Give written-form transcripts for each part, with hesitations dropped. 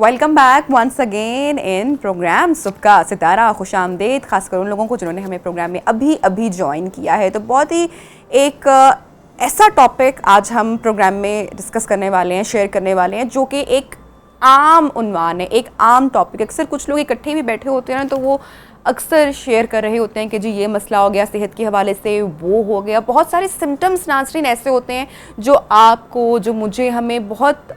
Welcome back once again in program सुबह का सितारा। खुशामदीद खासकर उन लोगों को जिन्होंने हमें प्रोग्राम में अभी अभी ज्वाइन किया है। तो बहुत ही एक ऐसा टॉपिक आज हम प्रोग्राम में डिस्कस करने वाले हैं, शेयर करने वाले हैं, जो कि एक आम उन्वान है, एक आम टॉपिक। अक्सर कुछ लोग इकट्ठे भी बैठे होते हैं ना, तो वो अक्सर शेयर कर रहे होते हैं कि जी ये मसला हो गया, सेहत के हवाले से वो हो गया। बहुत सारे सिम्टम्स नाज़रीन ऐसे होते हैं जो आपको, जो मुझे, हमें बहुत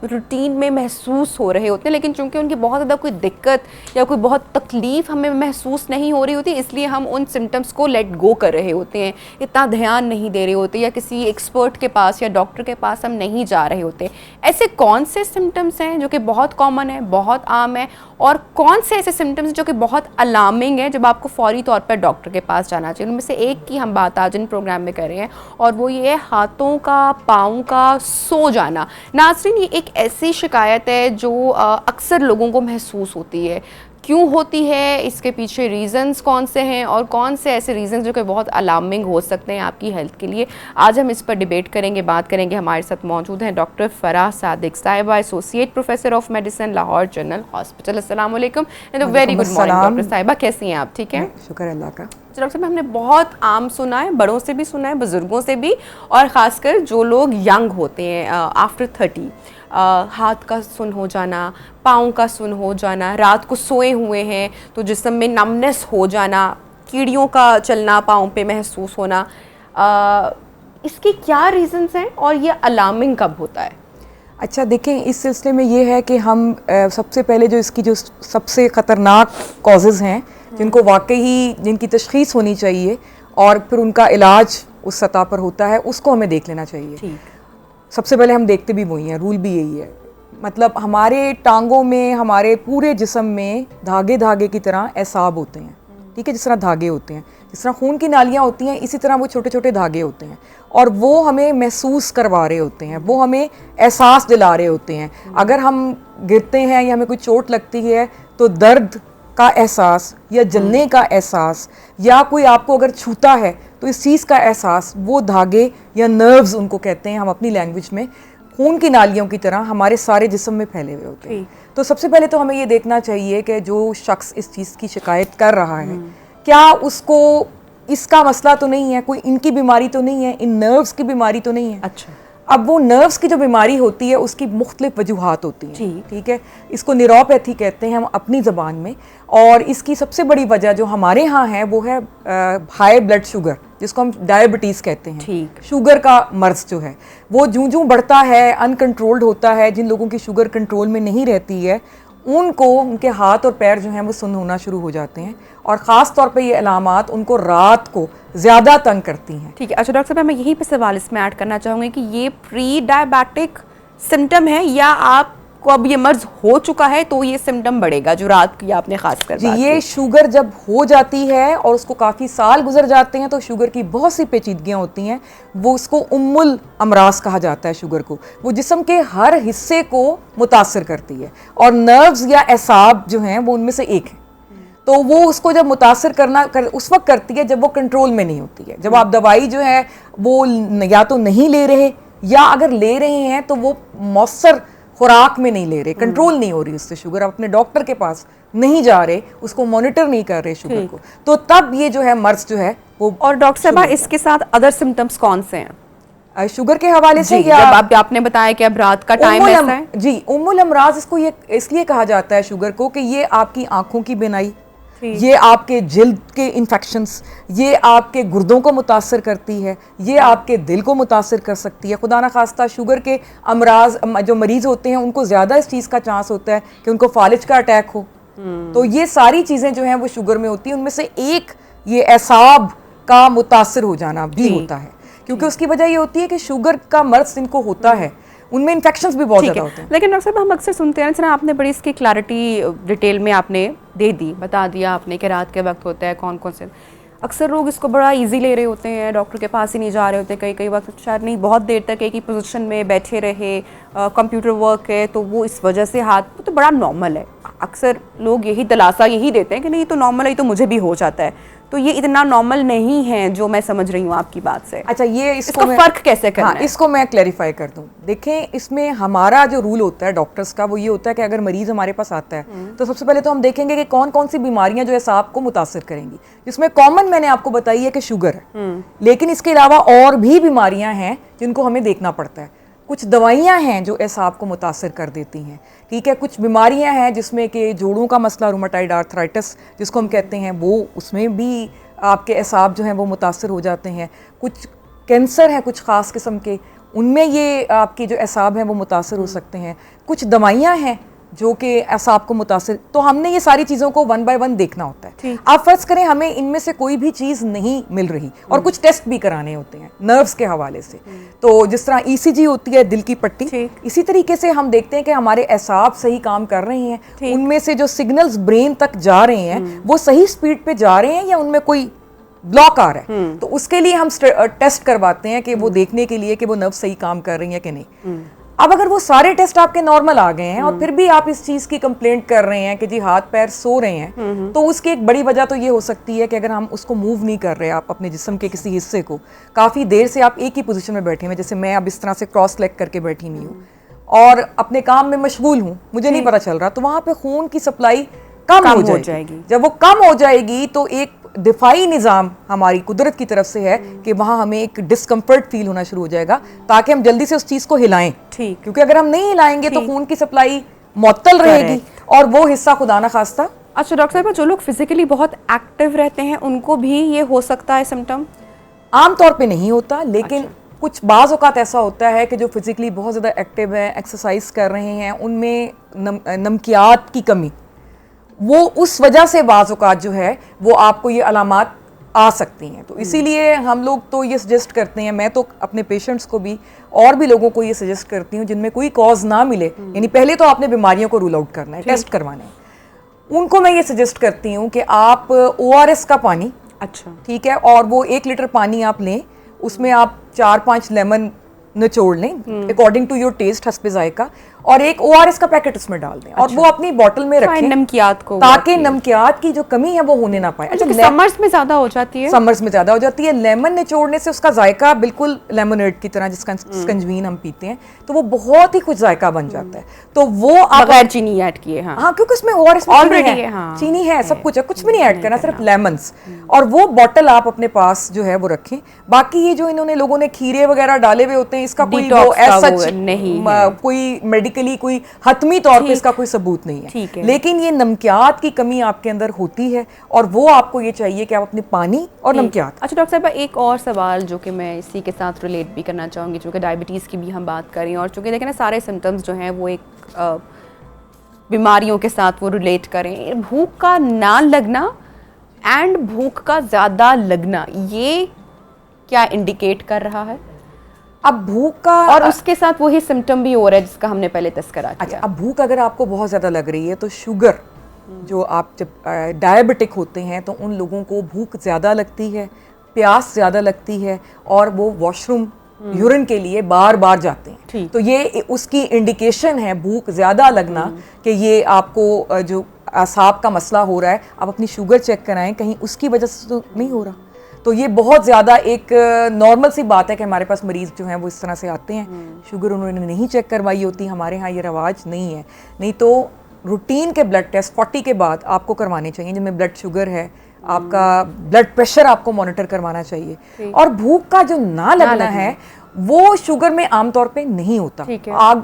रूटीन में महसूस हो रहे होते हैं, लेकिन चूंकि उनकी बहुत ज़्यादा कोई दिक्कत या कोई बहुत तकलीफ़ हमें महसूस नहीं हो रही होती, इसलिए हम उन सिम्टम्स को लेट गो कर रहे होते हैं, इतना ध्यान नहीं दे रहे होते, या किसी एक्सपर्ट के पास या डॉक्टर के पास हम नहीं जा रहे होते। ऐसे कौन से सिम्टम्स हैं जो कि बहुत कॉमन है, बहुत आम है, और कौन से ऐसे सिम्टम्स जो कि बहुत अलार्मिंग है, जब आपको फौरी तौर पर डॉक्टर के पास जाना चाहिए? उनमें से एक की हम बात आज इन प्रोग्राम में कर रहे हैं, और वो ये है हाथों का, पाँव का सो जाना। नाज़रीन, ये एक ऐसी शिकायत है जो अक्सर लोगों को महसूस होती है। क्यों होती है, इसके पीछे रीज़न्स कौन से हैं, और कौन से ऐसे रीज़न्स जो कि बहुत अलार्मिंग हो सकते हैं आपकी हेल्थ के लिए, आज हम इस पर डिबेट करेंगे, बात करेंगे। हमारे साथ मौजूद हैं डॉक्टर फराह सादिक साहिबा, associate professor of medicine, Lahore general hospital. अस्सलाम वालेकुम and very good morning doctor साहिबा, कैसी हैं आप? ठीक है, शुक्र अल्लाह का। डॉक्टर साहब, हमने बहुत आम सुना है, बड़ों से भी सुना है, बुज़ुर्गों से भी, और ख़ासकर जो लोग यंग होते हैं आफ्टर 30, हाथ का सुन हो जाना, पाँव का सुन हो जाना, रात को सोए हुए हैं तो जिस्म में नमनेस हो जाना, कीड़ियों का चलना पाँव पे महसूस होना, इसके क्या रीज़न्स हैं और ये अलार्मिंग कब होता है? अच्छा देखें, इस सिलसिले में ये है कि हम सबसे पहले जो इसकी जो सबसे ख़तरनाक कॉजेज़ हैं, जिनको वाकई जिनकी तशख़ीस होनी चाहिए और फिर उनका इलाज उस सतह पर होता है, उसको हमें देख लेना चाहिए। ठीक। सबसे पहले हम देखते भी वही हैं, रूल भी यही है। मतलब हमारे टांगों में, हमारे पूरे जिस्म में धागे धागे की तरह एसाब होते हैं, ठीक है, जिस तरह धागे होते हैं, जिस तरह खून की नालियाँ होती हैं, इसी तरह वो छोटे छोटे धागे होते हैं, और वो हमें महसूस करवा रहे होते हैं, वो हमें एहसास दिला रहे होते हैं। अगर हम गिरते हैं या हमें कोई चोट लगती है तो दर्द का एहसास या जलने का एहसास, या कोई आपको अगर छूता है तो इस चीज़ का एहसास, वो धागे या नर्व्स उनको कहते हैं हम अपनी लैंग्वेज में, खून की नालियों की तरह हमारे सारे जिस्म में फैले हुए होते हैं। तो सबसे पहले तो हमें ये देखना चाहिए कि जो शख्स इस चीज़ की शिकायत कर रहा है, क्या उसको इसका मसला तो नहीं है, कोई इनकी बीमारी तो नहीं है, इन नर्व्स की बीमारी तो नहीं है। अच्छा। अब वो नर्व्स की जो बीमारी होती है उसकी मुख्तलिफ वजूहात होती हैं, ठीक है। इसको न्यूरोपैथी कहते हैं हम अपनी ज़बान में, और इसकी सबसे बड़ी वजह जो हमारे यहाँ है वो है हाई ब्लड शुगर, जिसको हम डायबिटीज़ कहते हैं। ठीक। शुगर का मर्ज जो है वो जूं जूं बढ़ता है, अनकंट्रोल्ड होता है, जिन लोगों की शुगर कंट्रोल में नहीं रहती है, उनको उनके हाथ और पैर जो हैं वो सुन्न होना शुरू हो जाते हैं, और ख़ास तौर पे ये अलामात उनको रात को ज़्यादा तंग करती हैं। ठीक है। अच्छा डॉक्टर साहब, मैं यहीं पे सवाल इसमें ऐड करना चाहूँगी कि ये प्री डायबिटिक सिम्टम है, या आपको अब ये मर्ज हो चुका है तो ये सिम्टम बढ़ेगा, जो रात की आपने खास कर जी, ये शुगर जब हो जाती है और उसको काफ़ी साल गुजर जाते हैं तो शुगर की बहुत सी पेचीदगियाँ होती हैं, वो उसको उम्मुल अमराज कहा जाता है। शुगर को वो जिस्म के हर हिस्से को मुतासर करती है, और नर्व्स या एसाब जो हैं वो उनमें से एक है। तो वो उसको जब मुतासर उस वक्त करती है जब वो कंट्रोल में नहीं होती है, जब आप दवाई जो है वो या तो नहीं ले रहे, या अगर ले रहे हैं तो वो मौसर खुराक में नहीं ले रहे, कंट्रोल नहीं हो रही उससे शुगर, आप अपने डॉक्टर के पास नहीं जा रहे, उसको मॉनिटर नहीं कर रहे शुगर को, तो तब ये जो है मर्ज जो है वो। और डॉक्टर साहब, इसके साथ अदर सिम्टम्स कौन से हैं शुगर के हवाले से? या आपने बताया कि अब रात का टाइम ऐसा है। जी, उम्मुल अमराज इसको ये इसलिए कहा जाता है शुगर को कि ये आपकी आंखों की बिनाई, ये आपके जिल्द के इन्फेक्शंस, ये आपके गुर्दों को मुतासर करती है, ये आपके दिल को मुतासर कर सकती है। खुदा ना खास्ता शुगर के अमराज जो मरीज़ होते हैं उनको ज़्यादा इस चीज़ का चांस होता है कि उनको फालिज का अटैक हो। तो ये सारी चीज़ें जो हैं वो शुगर में होती हैं। उनमें से एक ये एसाब का मुतासर हो जाना भी होता है, क्योंकि उसकी वजह ये होती है कि शुगर का मर्ज जिनको होता है उनमें इन्फेक्शंस भी बहुत ज़्यादा होते हैं। लेकिन डॉक्टर साहब, हम अक्सर सुनते हैं ना, आपने बड़ी इसकी क्लैरिटी डिटेल में आपने दे दी, बता दिया आपने कि रात के वक्त होता है, कौन कौन से। अक्सर लोग इसको बड़ा इजी ले रहे होते हैं, डॉक्टर के पास ही नहीं जा रहे होते, कई वक्त शायद नहीं, बहुत देर तक एक ही पोजीशन में बैठे रहे, कंप्यूटर वर्क है तो वो इस वजह से हाथ, तो बड़ा नॉर्मल है। अक्सर लोग यही दिलासा यही देते हैं कि नहीं, तो नॉर्मल है, तो मुझे भी हो जाता है। तो ये इतना नॉर्मल नहीं है जो मैं समझ रही हूँ आपकी बात से। अच्छा, ये इसको फर्क कैसे करना है? इसको मैं क्लैरिफाई कर दूं। देखें, इसमें हमारा जो रूल होता है डॉक्टर्स का, वो ये होता है कि अगर मरीज हमारे पास आता है तो सबसे पहले तो हम देखेंगे कि कौन कौन सी बीमारियां जो है एसाब को मुतासिर करेंगी, जिसमें कॉमन मैंने आपको बताई है कि शुगर है, लेकिन इसके अलावा और भी बीमारियां हैं जिनको हमें देखना पड़ता है। कुछ दवाइयां हैं जो एसाब को मुतासिर कर देती हैं, ठीक है। कुछ बीमारियां हैं जिसमें कि जोड़ों का मसला, रूमेटाइड आर्थराइटिस जिसको हम कहते हैं, वो उसमें भी आपके एसाब जो हैं वो मुतासिर हो जाते हैं। कुछ कैंसर है कुछ ख़ास किस्म के, उनमें ये आपके जो एसाब हैं वो मुतासिर हो सकते हैं। कुछ दवाइयाँ हैं जो कि एसाब को मुतासिर, तो हमने ये सारी चीज़ों को 1 बाय 1 देखना होता है। आप फर्ज करें हमें इनमें से कोई भी चीज़ नहीं मिल रही और कुछ टेस्ट भी कराने होते हैं नर्व्स के हवाले से, तो जिस तरह ECG होती है दिल की पट्टी, इसी तरीके से हम देखते हैं कि हमारे एसाब सही काम कर रहे हैं, उनमें से जो सिग्नल्स ब्रेन तक जा रहे हैं वो सही स्पीड पे जा रहे हैं या उनमें कोई ब्लॉक आ रहा है। तो उसके लिए हम टेस्ट करवाते हैं कि वो देखने के लिए कि वो नर्व सही काम कर रही है कि नहीं। अब अगर वो सारे टेस्ट आपके नॉर्मल आ गए हैं और फिर भी आप इस चीज़ की कंप्लेंट कर रहे हैं कि जी हाथ पैर सो रहे हैं, तो उसकी एक बड़ी वजह तो ये हो सकती है कि अगर हम उसको मूव नहीं कर रहे, आप अपने जिस्म के किसी हिस्से को काफ़ी देर से आप एक ही पोजीशन में बैठे हुए, जैसे मैं अब इस तरह से क्रॉस लेग करके बैठी नहीं हूँ और अपने काम में मशगूल हूँ, मुझे नहीं पता चल रहा, तो वहाँ पे खून की सप्लाई कम हो जाएगी। जब वो कम हो जाएगी तो एक दिफाई निज़ाम हमारी कुदरत की तरफ से है कि वहाँ हमें एक डिस्कम्फर्ट फील होना शुरू हो जाएगा, ताकि हम जल्दी से उस चीज़ को हिलाएं। ठीक, क्योंकि अगर हम नहीं हिलाएंगे तो खून की सप्लाई मुअत्तल रहेगी और वो हिस्सा खुदा ना खास्ता। अच्छा डॉक्टर साहब, जो लोग फिजिकली बहुत एक्टिव रहते हैं उनको भी ये हो सकता है सिम्टम? आमतौर पे नहीं होता, लेकिन कुछ बाज़ औक़ात ऐसा होता है कि जो फिजिकली बहुत ज़्यादा एक्टिव है, एक्सरसाइज कर रहे हैं, उनमें नमकियात की कमी, वो उस वजह से बाज़ औक़ात जो है वो आपको ये अलामात आ सकती हैं। तो इसीलिए हम लोग तो ये सजेस्ट करते हैं, मैं तो अपने पेशेंट्स को भी और भी लोगों को ये सजेस्ट करती हूँ जिनमें कोई कॉज ना मिले, यानी पहले तो आपने बीमारियों को रूल आउट करना है, टेस्ट करवाना है, उनको मैं ये सजेस्ट करती हूँ कि आप ORS का पानी, अच्छा ठीक है, और वो 1 लीटर पानी आप लें, उसमें आप 4-5 लेमन निचोड़ लें अकॉर्डिंग टू योर टेस्ट, हस्बे जायका, और एक ORS का पैकेट उसमें डाल दें। अच्छा। और वो अपनी बोतल में रखें नमकियात को, ताकि नमकियात की जो कमी है वो होने ना पाए। अच्छा, समर्स में ज्यादा हो जाती है, समर्स में ज्यादा हो जाती है। लेमन निचोड़ने से उसका जायका बिल्कुल लेमनेड की तरह, जिसका स्कंजवीन हम पीते हैं, तो वो बहुत ही कुछ जायका बन जाता है। तो वो आप बगैर चीनी ऐड किए, हाँ क्योंकि उसमें ORS ऑलरेडी है, चीनी है, सब कुछ है, कुछ भी नहीं ऐड करना, सिर्फ लेमन्स, और वो बॉटल आप अपने पास जो है वो रखें। बाकी ये जो इन्होंने लोगों ने खीरे वगैरह डाले हुए होते हैं, इसका कोई सच नहीं, कोई मेडिकली कोई हतमी तौर पे इसका कोई सबूत नहीं है, लेकिन ये नमकियात की कमी आपके अंदर होती है और वो आपको ये चाहिए कि आप अपने पानी और नमकियात। अच्छा डॉक्टर साहब, एक और सवाल जो कि मैं इसी के साथ रिलेट भी करना चाहूँगी, चूँकि डायबिटीज़ की भी हम बात करें और चूँकि देखें ना सारे सिम्टम्स जो हैं वो एक बीमारियों के साथ वो रिलेट करें, भूख का ना लगना एंड भूख का ज़्यादा लगना, ये क्या इंडिकेट कर रहा है? अब भूख का, और उसके साथ वही सिम्टम भी हो रहा है जिसका हमने पहले तस्करा किया। अच्छा, अब भूख अगर आपको बहुत ज़्यादा लग रही है तो शुगर, जो आप जब डायबिटिक होते हैं तो उन लोगों को भूख ज़्यादा लगती है, प्यास ज़्यादा लगती है और वो वॉशरूम यूरिन के लिए बार बार जाते हैं। तो ये उसकी इंडिकेशन है भूख ज़्यादा लगना कि ये आपको जो असाब का मसला हो रहा है, आप अपनी शुगर चेक कराएं, कहीं उसकी वजह से तो नहीं हो रहा। तो ये बहुत ज़्यादा एक नॉर्मल सी बात है कि हमारे पास मरीज़ जो हैं वो इस तरह से आते हैं, शुगर उन्होंने नहीं चेक करवाई होती, हमारे यहाँ ये रवाज नहीं है। नहीं तो रूटीन के ब्लड टेस्ट 40 के बाद आपको करवाने चाहिए, जिनमें ब्लड शुगर है, आपका ब्लड प्रेशर आपको मॉनिटर करवाना चाहिए। और भूख का जो ना लगना है वो शुगर में आमतौर पे नहीं होता,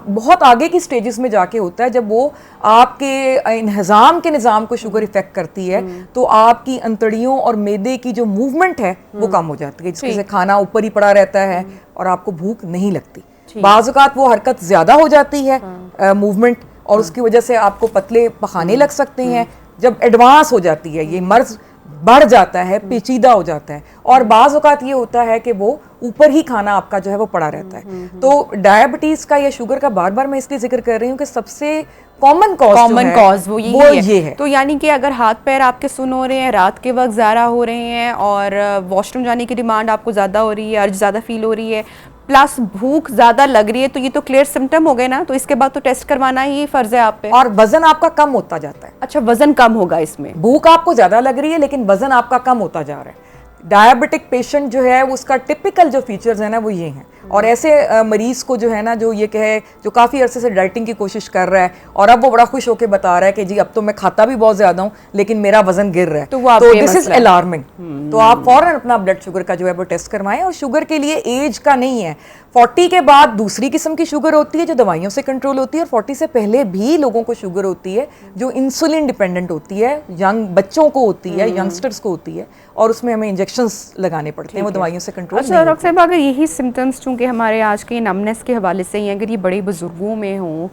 बहुत आगे की स्टेजेस में जाके होता है, जब वो आपके इंहजाम के निज़ाम को शुगर इफेक्ट करती है तो आपकी अंतड़ियों और मैदे की जो मूवमेंट है वो कम हो जाती है, जिससे खाना ऊपर ही पड़ा रहता है और आपको भूख नहीं लगती। बाज़ औक़ात वो हरकत ज़्यादा हो जाती है मूवमेंट, और उसकी वजह से आपको पतले पखाने लग सकते हैं। जब एडवांस हो जाती है, ये मर्ज बढ़ जाता है, पेचीदा हो जाता है और बाज़ औक़ात ये होता है कि वो ऊपर ही खाना आपका जो है वो पड़ा रहता है। तो डायबिटीज़ का या शुगर का बार बार मैं इसलिए जिक्र कर रही हूँ कि सबसे कॉमन कॉज वो ये है। तो यानी कि अगर हाथ पैर आपके सुन हो रहे हैं, रात के वक्त ज़्यादा हो रहे हैं और वॉशरूम जाने की डिमांड आपको ज़्यादा हो रही है, अर्ज ज़्यादा फील हो रही है, प्लस भूख ज़्यादा लग रही है, तो ये तो क्लियर सिम्टम हो गए ना। तो इसके बाद तो टेस्ट करवाना ही फ़र्ज है आप पे। और वजन आपका कम होता जाता है। अच्छा, वजन कम होगा इसमें? भूख आपको ज़्यादा लग रही है लेकिन वजन आपका कम होता जा रहा है। डायबिटिक पेशेंट जो है उसका टिपिकल जो फीचर्स है ना वो ये हैं। और ऐसे मरीज़ को जो है ना, जो ये कहे, जो काफ़ी अरसे से डाइटिंग की कोशिश कर रहा है और अब वो बड़ा खुश होकर बता रहा है कि जी अब तो मैं खाता भी बहुत ज़्यादा हूँ लेकिन मेरा वजन गिर रहा है, तो दिस इज़ अलार्मिंग। तो आप फौरन अपना ब्लड शुगर का जो है वो टेस्ट करवाएं। और शुगर के लिए एज का नहीं है। 40 के बाद दूसरी किस्म की शुगर होती है जो दवाइयों से कंट्रोल होती है, और 40 से पहले भी लोगों को शुगर होती है जो इंसुलिन डिपेंडेंट होती है, यंग बच्चों को होती है, यंगस्टर्स को होती है, और उसमें हमें इंजेक्शंस लगाने पड़ते हैं, वो दवाइयों से कंट्रोल नहीं। अच्छा डॉक्टर साहब, अगर यही सिम्टम्स चूँकि हमारे आज के नमनेस के हवाले से ही, अगर ये बड़े बुजुर्गों में हों,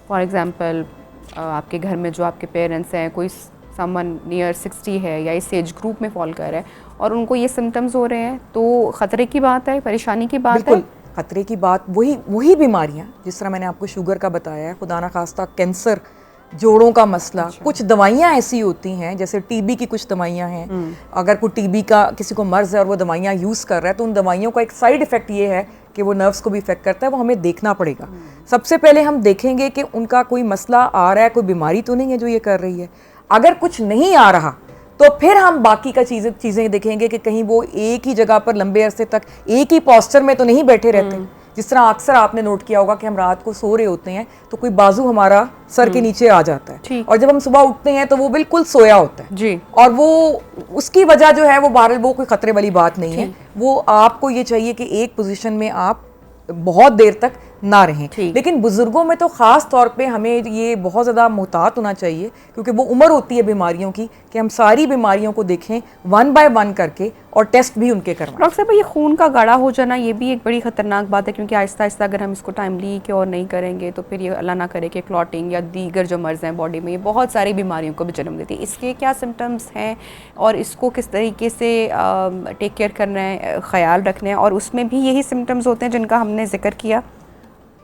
फॉर एग्जांपल आपके घर में जो आपके पेरेंट्स हैं, कोई समवन नियर 60 है या इस एज ग्रुप में फॉल कर रहा है और उनको ये सिम्टम्स हो रहे हैं, तो ख़तरे की बात है, परेशानी की बात है? खतरे की बात, वही बीमारियां जिस तरह मैंने आपको शुगर का बताया है, खुदा ना खास्ता कैंसर, जोड़ों का मसला। अच्छा। कुछ दवाइयां ऐसी होती हैं, जैसे टीबी की कुछ दवाइयां हैं, अगर कोई टीबी का किसी को मर्ज है और वो दवाइयां यूज़ कर रहा है तो उन दवाइयों का एक साइड इफ़ेक्ट ये है कि वो नर्व्स को भी इफेक्ट करता है, वो हमें देखना पड़ेगा। सबसे पहले हम देखेंगे कि उनका कोई मसला आ रहा है, कोई बीमारी तो नहीं है जो ये कर रही है। अगर कुछ नहीं आ रहा तो फिर हम बाकी का चीज़ें देखेंगे कि कहीं वो एक ही जगह पर लंबे अरसे तक एक ही पोस्चर में तो नहीं बैठे रहते। जिस तरह अक्सर आपने नोट किया होगा कि हम रात को सो रहे होते हैं तो कोई बाजू हमारा सर के नीचे आ जाता है, और जब हम सुबह उठते हैं तो वो बिल्कुल सोया होता है जी। और वो उसकी वजह जो है वो बहरहाल वो कोई खतरे वाली बात नहीं है। वो आपको ये चाहिए कि एक पोजीशन में आप बहुत देर तक ना रहें। लेकिन बुजुर्गों में तो ख़ास तौर पे हमें ये बहुत ज़्यादा मुहतात होना चाहिए, क्योंकि वो उम्र होती है बीमारियों की, कि हम सारी बीमारियों को देखें 1 बाय 1 करके और टेस्ट भी उनके करवाएं। डॉक्टर साहब, ये खून का गाढ़ा हो जाना ये भी एक बड़ी ख़तरनाक बात है, क्योंकि आहिस्ता आहिस्ता अगर हम इसको टाइमली क्योर नहीं करेंगे तो फिर ये अल्लाह ना करे कि क्लॉटिंग या दीगर जो मर्ज़ हैं बॉडी में, ये बहुत सारी बीमारियों को भी जन्म देती है। इसके क्या सिम्टम्स हैं और इसको किस तरीके से टेक केयर करना है, ख्याल रखना है, और उसमें भी यही सिम्टम्स होते हैं जिनका हमने जिक्र किया?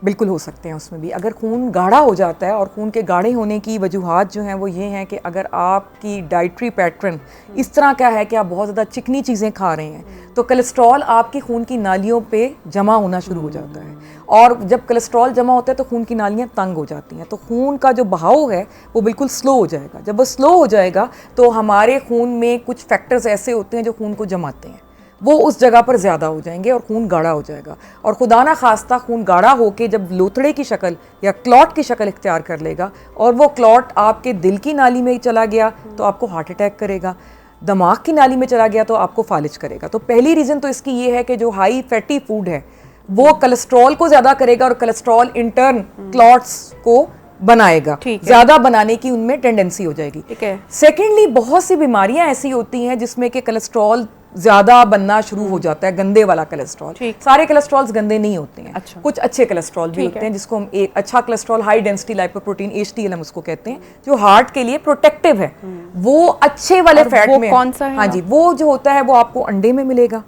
बिल्कुल हो सकते हैं उसमें भी। अगर खून गाढ़ा हो जाता है, और खून के गाढ़े होने की वजूहात जो हैं वो ये हैं कि अगर आपकी डाइटरी पैटर्न इस तरह का है कि आप बहुत ज़्यादा चिकनी चीज़ें खा रहे हैं तो कोलेस्ट्रॉल आपकी खून की नालियों पे जमा होना शुरू हो जाता है, और जब कोलेस्ट्रॉल जमा होता है तो खून की नालियाँ तंग हो जाती हैं, तो खून का जो बहाव है वो बिल्कुल स्लो हो जाएगा। जब वो स्लो हो जाएगा तो हमारे खून में कुछ फैक्टर्स ऐसे होते हैं जो खून को जमाते हैं, वो उस जगह पर ज़्यादा हो जाएंगे और खून गाढ़ा हो जाएगा। और खुदा ना खास्ता खून गाढ़ा होके जब लोथड़े की शक्ल या क्लॉट की शक्ल इख्तियार कर लेगा, और वो क्लॉट आपके दिल की नाली में चला गया तो आपको हार्ट अटैक करेगा, दिमाग की नाली में चला गया तो आपको फालिज करेगा। तो पहली रीज़न तो इसकी ये है कि जो हाई फैटी फूड है वो कोलेस्ट्रॉल को ज़्यादा करेगा, और कोलेस्ट्रॉल इंटर्न क्लॉट्स को बनाएगा, ज़्यादा बनाने की उनमें टेंडेंसी हो जाएगी। सेकेंडली, बहुत सी बीमारियां ऐसी होती हैं जिसमें कि कोलेस्ट्रॉल ज्यादा बनना शुरू हो जाता है, गंदे वाला कोलेस्ट्रॉल। सारे कोलेस्ट्रॉल्स गंदे नहीं होते हैं। अच्छा। कुछ अच्छे कोलेस्ट्रॉल भी होते हैं जिसको हम एक अच्छा cholesterol, high density lipoprotein, HDL हम उसको कहते हैं, जो हार्ट के लिए प्रोटेक्टिव है। वो अच्छे वाले फैट में कौन सा है? हाँ जी, वो जो होता है वो आपको अंडे में मिलेगा,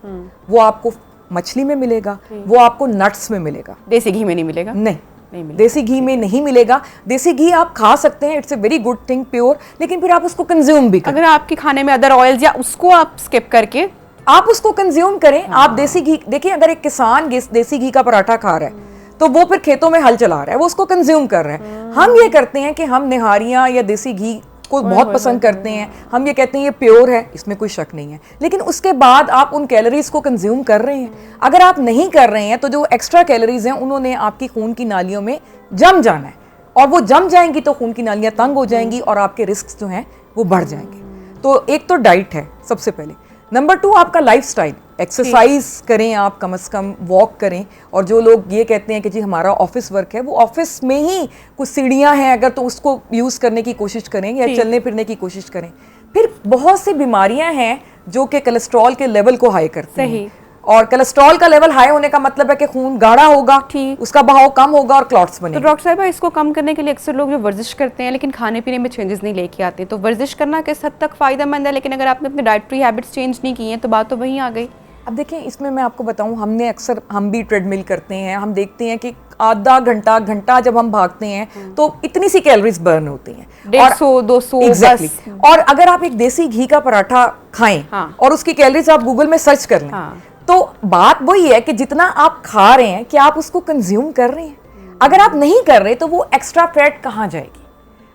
वो आपको मछली में मिलेगा, वो आपको नट्स में मिलेगा। देसी घी में नहीं मिलेगा? नहीं, देसी घी में नहीं मिलेगा। देसी घी आप खा सकते हैं, it's a very good thing, pure, लेकिन फिर आप उसको कंज्यूम भी करें। अगर आपके खाने में अदर ऑयल्स या उसको आप स्किप करके आप उसको कंज्यूम करें। आप देसी घी देखिए, अगर एक किसान देसी घी का पराठा खा रहा है तो वो फिर खेतों में हल चला रहा है, वो उसको कंज्यूम कर रहे हैं। हम ये करते हैं कि हम निहारियां या देसी घी को बहुत पसंद करते हैं, हम ये कहते हैं ये प्योर है, इसमें कोई शक नहीं है, लेकिन उसके बाद आप उन कैलोरीज को कंज्यूम कर रहे हैं। अगर आप नहीं कर रहे हैं तो जो एक्स्ट्रा कैलोरीज हैं उन्होंने आपकी खून की नालियों में जम जाना है, और वो जम जाएंगी तो खून की नालियां तंग हो जाएंगी और आपके रिस्क जो हैं वो बढ़ जाएंगे। तो एक तो डाइट है सबसे पहले। नंबर 2, आपका लाइफस्टाइल, एक्सरसाइज करें, आप कम से कम वॉक करें। और जो लोग ये कहते हैं कि जी हमारा ऑफिस वर्क है, वो ऑफिस में ही कुछ सीढ़ियां हैं अगर, तो उसको यूज़ करने की कोशिश करें या चलने फिरने की कोशिश करें। फिर बहुत सी बीमारियां हैं जो कि कोलेस्ट्रॉल के लेवल को हाई करती हैं। और कोलेस्ट्रॉल का लेवल हाई होने का मतलब है कि खून गाढ़ा होगा, ठीक। उसका बहाव कम होगा और क्लॉट्स तो बनेंगे। डॉक्टर साहब इसको कम करने के लिए अक्सर लोग जो वर्जिश करते हैं लेकिन खाने पीने में चेंजेस नहीं लेके आते, तो वर्जिश करना किस हद तक फ़ायदेमंद है, लेकिन अगर आपने अपनी डाइटरी हैबिट्स चेंज नहीं की हैं तो बात तो वहीं आ गई। अब देखिए, इसमें मैं आपको बताऊं, हमने अक्सर हम भी ट्रेडमिल करते हैं, हम देखते हैं कि आधा घंटा घंटा जब हम भागते हैं तो इतनी सी कैलोरीज बर्न होती हैं, 150-200 Exactly. बस। और अगर आप एक देसी घी का पराठा खाएं हाँ। और उसकी कैलोरीज आप गूगल में सर्च कर लें, हाँ। तो बात वही है कि जितना आप खा रहे हैं, क्या आप उसको कंज्यूम कर रहे हैं? अगर आप नहीं कर रहे तो वो एक्स्ट्रा फैट कहाँ जाएगी?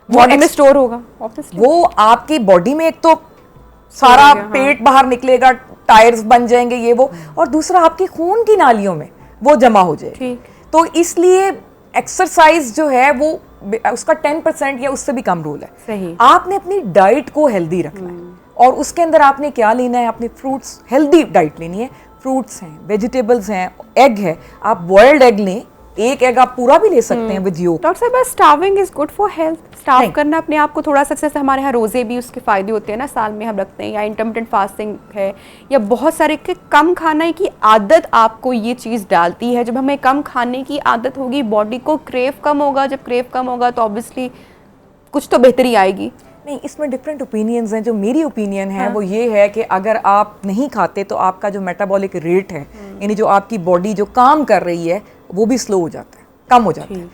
बॉडी में स्टोर होगा ऑब्वियसली। वो आपकी बॉडी में एक तो सारा हो गया, हाँ। पेट बाहर निकलेगा, टायर्स बन जाएंगे ये वो, और दूसरा आपकी खून की नालियों में वो जमा हो जाएगा। ठीक। तो इसलिए एक्सरसाइज जो है वो उसका 10% या उससे भी कम रोल है। सही। आपने अपनी डाइट को हेल्दी रखना है और उसके अंदर आपने क्या लेना है, अपने फ्रूट्स, हेल्दी डाइट लेनी है। फ्रूट्स हैं, वेजिटेबल्स हैं, एग है, आप बॉइल्ड एग लें, एक एग आप पूरा भी ले सकते हैं विद योक। डॉक्टर साहब, starving is good for health. Starve नहीं। करना अपने आप को थोड़ा सा, जैसे हमारे यहाँ रोजे भी उसके फायदे होते हैं ना, साल में हम रखते हैं, या इंटरमिटेंट फास्टिंग है, या बहुत सारे के कम खाने की आदत आपको ये चीज़ डालती है। जब हमें कम खाने की आदत होगी, बॉडी को क्रेव कम होगा, जब क्रेव कम होगा तो ऑब्वियसली कुछ तो बेहतरी आएगी। नहीं, इसमें डिफरेंट ओपिनियंस हैं। जो मेरी ओपिनियन है वो ये है कि अगर आप नहीं खाते तो आपका जो मेटाबॉलिक रेट है, यानी जो आपकी बॉडी जो काम कर रही है, वो भी स्लो हो जाता है, कम हो जाता है।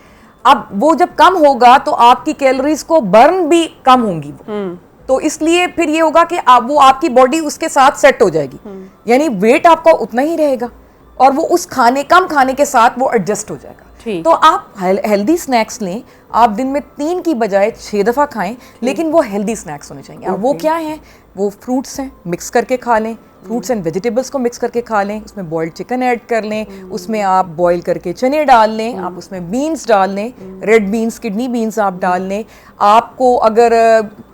अब वो जब कम होगा तो आपकी कैलोरीज को बर्न भी कम होंगी वो, तो इसलिए फिर ये होगा कि वो आपकी बॉडी उसके साथ सेट हो जाएगी, यानी वेट आपका उतना ही रहेगा और वो उस कम खाने के साथ वो एडजस्ट हो जाएगा। तो आप हेल्दी स्नैक्स लें, आप दिन में 3 की बजाय 6 दफ़ा खाएं, लेकिन वो हेल्दी स्नैक्स होने चाहिए। अब वो क्या हैं? वो फ्रूट्स हैं, मिक्स करके खा लें, फ्रूट्स एंड वेजिटेबल्स को मिक्स करके खा लें, उसमें बॉइल्ड चिकन ऐड कर लें, उसमें आप बॉईल करके चने डाल लें, आप उसमें बीन्स डाल लें, रेड बीन्स, किडनी बीन्स आप डाल लें। आपको अगर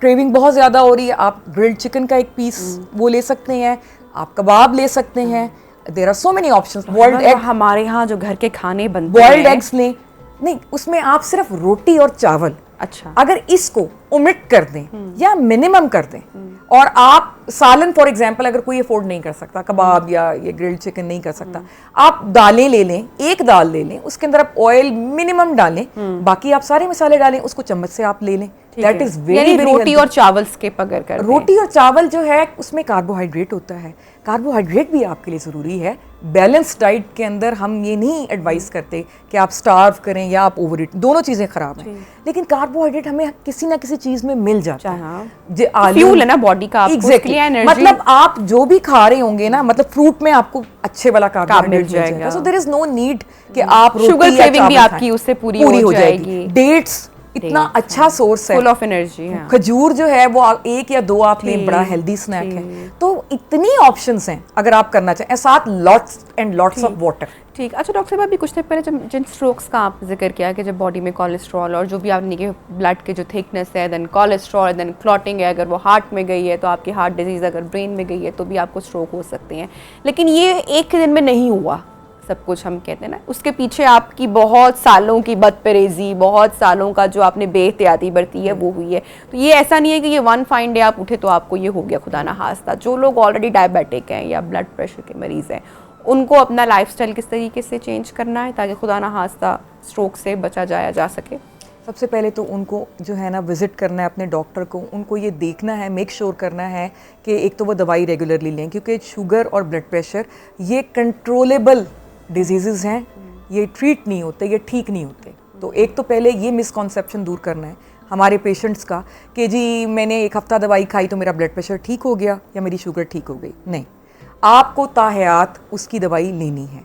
क्रेविंग बहुत ज़्यादा हो रही है, आप ग्रिल्ड चिकन का एक पीस वो ले सकते हैं, आप कबाब ले सकते हैं। There are so many options. Boiled egg, हमारे यहाँ जो घर के खाने बनते बॉइल्ड हैं, एग्स लें, नहीं उसमें आप सिर्फ रोटी और चावल, अच्छा, अगर इसको ओमिट कर दें या मिनिमम कर दें, और आप सालन फॉर एग्जांपल अगर कोई अफोर्ड नहीं कर सकता, कबाब या ये ग्रिल्ड चिकन नहीं कर सकता, आप दालें ले लें, एक दाल ले लें, उसके अंदर आप ऑयल मिनिमम डालें, बाकी आप सारे मसाले डालें, उसको चम्मच से आप ले लें। दैट इज वेरी वेरी रोटी और चावल स्किप अगर कर दें। रोटी और चावल जो है उसमें कार्बोहाइड्रेट होता है, कार्बोहाइड्रेट भी आपके लिए ज़रूरी है। बैलेंस डाइट के अंदर हम ये नहीं एडवाइस करते कि आप स्टार्व करें या आप ओवर ईट, दोनों चीज़ें खराब हैं, लेकिन कार्बोहाइड्रेट हमें किसी ना किसी चीज़ में मिल जाता है। फ्यूल है ना बॉडी का, आपको उसके लिए एनर्जी, मतलब आप जो भी खा रहे होंगे ना, मतलब फ्रूट में आपको अच्छे वाला कार्बोहाइड्रेट मिल जाएगा, so there is no need कि आप शुगर क्रेविंग भी आपकी उससे पूरी हो जाएगी। डेट्स इतना अच्छा सोर्स है, फुल ऑफ एनर्जी है। खजूर जो है वो एक या 2 आप लें, बड़ा हेल्दी स्नैक है। तो इतनी ऑप्शंस हैं अगर आप करना चाहें, साथ lots and lots of water. ठीक। अच्छा डॉक्टर साहब, अभी कुछ दिन पहले जब जिन स्ट्रोक्स का आप जिक्र किया कि जब बॉडी में कोलेस्ट्रॉल और जो भी आपने के ब्लड के जो थिकनेस है, देन कोलेस्ट्रॉल, देन क्लॉटिंग है, अगर वो हार्ट में गई है तो आपकी हार्ट डिजीज़, अगर ब्रेन में गई है तो भी आपको स्ट्रोक हो सकते हैं। लेकिन ये एक दिन में नहीं हुआ सब कुछ, हम कहते हैं ना, उसके पीछे आपकी बहुत सालों की बदपरहेज़ी, बहुत सालों का जो आपने बेहतियाती बरती है वो हुई है। तो ये ऐसा नहीं है कि ये वन फाइन डे आप उठे तो आपको ये हो गया, खुदा ना खास्ता। जो लोग ऑलरेडी डायबिटिक हैं या ब्लड प्रेशर के मरीज़ हैं, उनको अपना लाइफस्टाइल किस तरीके से चेंज करना है ताकि खुदा ना खास्ता स्ट्रोक से बचा जा सके? सबसे पहले तो उनको जो है ना विज़िट करना है अपने डॉक्टर को, उनको ये देखना है, मेक श्योर करना है कि एक तो वो दवाई रेगुलरली लें, क्योंकि शुगर और ब्लड प्रेशर ये कंट्रोलेबल डिजीज़ हैं, ये ट्रीट नहीं होते, ये ठीक नहीं होते। तो एक तो पहले ये मिसकॉन्सेप्शन दूर करना है हमारे पेशेंट्स का कि जी मैंने 1 हफ्ता दवाई खाई तो मेरा ब्लड प्रेशर ठीक हो गया या मेरी शुगर ठीक हो गई। नहीं, आपको ताहयात उसकी दवाई लेनी है,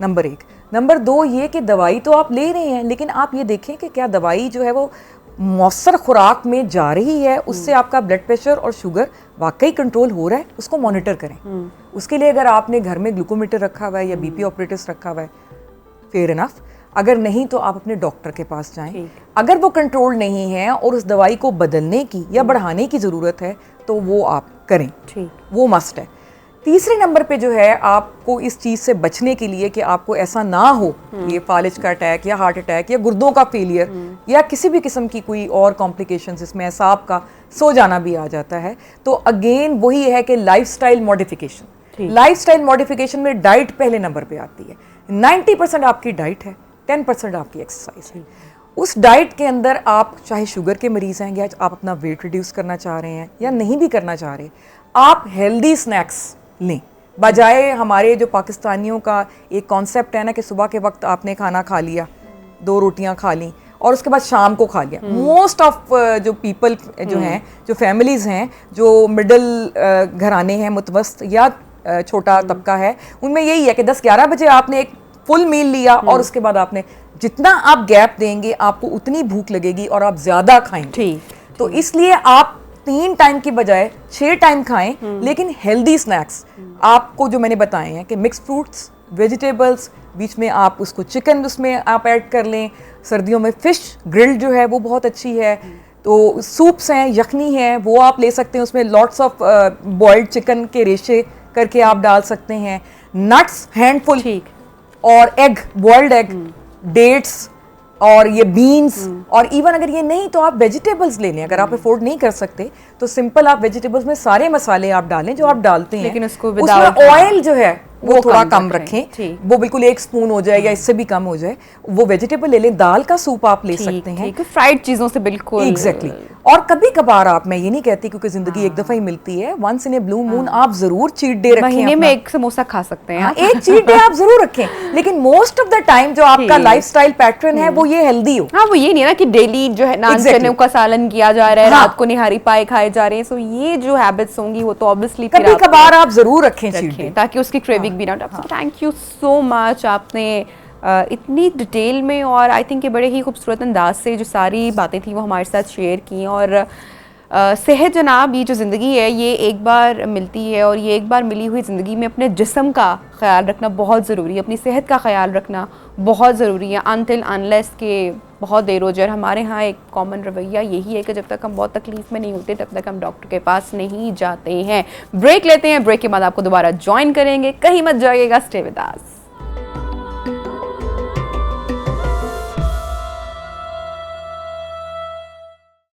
नंबर 1। नंबर 2 ये कि दवाई तो आप ले रहे हैं, लेकिन आप ये देखें कि क्या दवाई जो है वो मौसर खुराक में जा रही है, उससे आपका ब्लड प्रेशर और शुगर वाकई कंट्रोल हो रहा है, उसको मॉनिटर करें। उसके लिए अगर आपने घर में ग्लूकोमीटर रखा हुआ है या बीपी ऑपरेटर्स रखा हुआ है, फेयर इनफ। अगर नहीं तो आप अपने डॉक्टर के पास जाएं। अगर वो कंट्रोल नहीं है और उस दवाई को बदलने की या बढ़ाने की ज़रूरत है तो वो आप करें, वो मस्ट है। तीसरे नंबर पे जो है आपको इस चीज़ से बचने के लिए कि आपको ऐसा ना हो, ये फालिज का अटैक या हार्ट अटैक या गुर्दों का फेलियर या किसी भी किस्म की कोई और कॉम्प्लिकेशंस, इसमें एसाब का सो जाना भी आ जाता है। तो अगेन वही है कि लाइफस्टाइल मॉडिफिकेशन, लाइफस्टाइल मॉडिफिकेशन में डाइट पहले नंबर पे आती है। 90% आपकी डाइट है, 10% आपकी एक्सरसाइज है। उस डाइट के अंदर आप चाहे शुगर के मरीज़ हैं या आप अपना वेट रिड्यूस करना चाह रहे हैं या नहीं भी करना चाह रहे, आप हेल्दी स्नैक्स लें, बजाय हमारे जो पाकिस्तानियों का एक कॉन्सेप्ट है ना कि सुबह के वक्त आपने खाना खा लिया, 2 रोटियां खा ली और उसके बाद शाम को खा लिया। मोस्ट ऑफ जो पीपल जो हैं, जो फैमिलीज़ हैं, जो मिडिल घराने हैं, मुतवस्त या छोटा तबका है, उनमें यही है कि 10-11 बजे आपने एक फुल मील लिया और उसके बाद आपने जितना आप गैप देंगे आपको उतनी भूख लगेगी और आप ज़्यादा खाएंगे। तो इसलिए आप 3 टाइम की बजाय 6 टाइम खाएं, लेकिन हेल्दी स्नैक्स आपको जो मैंने बताए हैं कि मिक्स फ्रूट्स, वेजिटेबल्स, बीच में आप उसको चिकन उसमें आप ऐड कर लें। सर्दियों में फिश ग्रिल्ड जो है वो बहुत अच्छी है। तो सूप्स हैं, यखनी है, वो आप ले सकते हैं, उसमें लॉट्स ऑफ बॉइल्ड चिकन के रेशे करके आप डाल सकते हैं। नट्स हैंडफुल और एग, बॉइल्ड एग, डेट्स और ये बीन्स, और इवन अगर ये नहीं तो आप वेजिटेबल्स ले लें। अगर आप अफोर्ड नहीं कर सकते तो सिंपल आप वेजिटेबल्स में सारे मसाले आप डालें जो आप डालते हैं, लेकिन उसको उसमें ऑयल जो है वो थोड़ा कम रखें, वो बिल्कुल 1 स्पून हो जाए या इससे भी कम हो जाए। वो वेजिटेबल ले लें, दाल का सूप आप ले सकते हैं, फ्राइड चीजों से बिल्कुल एग्जैक्टली। और कभी कभार आप, मैं ये नहीं कहती क्योंकि जिंदगी एक दफा ही मिलती है, once in a blue moon आप जरूर चीट डे रखें, महीने में 1 समोसा खा सकते हैं। एक चीट डे आप जरूर रखें, लेकिन मोस्ट ऑफ द टाइम जो आपका लाइफस्टाइल पैटर्न है वो ये हेल्दी हो। हाँ, वो ये नहीं है ना कि डेली जो है नान चने का सालन किया जा रहा है, रात को निहारी पाए खाए जा रहे हैं। सो ये जो हैबिट्स होंगी वो तो ऑब्वियसली कभी कभार आप जरूर रखें चीट डे, ताकि उसकी क्रेविंग भी ना हो। थैंक यू सो मच, आपने इतनी डिटेल में और आई थिंक बड़े ही खूबसूरत अंदाज से जो सारी बातें थी वो हमारे साथ शेयर की। और सेहत जनाब, ये जो ज़िंदगी है ये एक बार मिलती है और ये एक बार मिली हुई ज़िंदगी में अपने जिस्म का ख्याल रखना बहुत ज़रूरी है, अपनी सेहत का ख्याल रखना बहुत ज़रूरी है। अनटिल अनलेस के बहुत देर हो जाए। हमारे यहाँ एक कॉमन रवैया यही है कि जब तक हम बहुत तकलीफ में नहीं होते तब तक हम डॉक्टर के पास नहीं जाते हैं। ब्रेक लेते हैं, ब्रेक के बाद आपको दोबारा ज्वाइन करेंगे, कहीं मत जाइएगा, स्टे विद अस।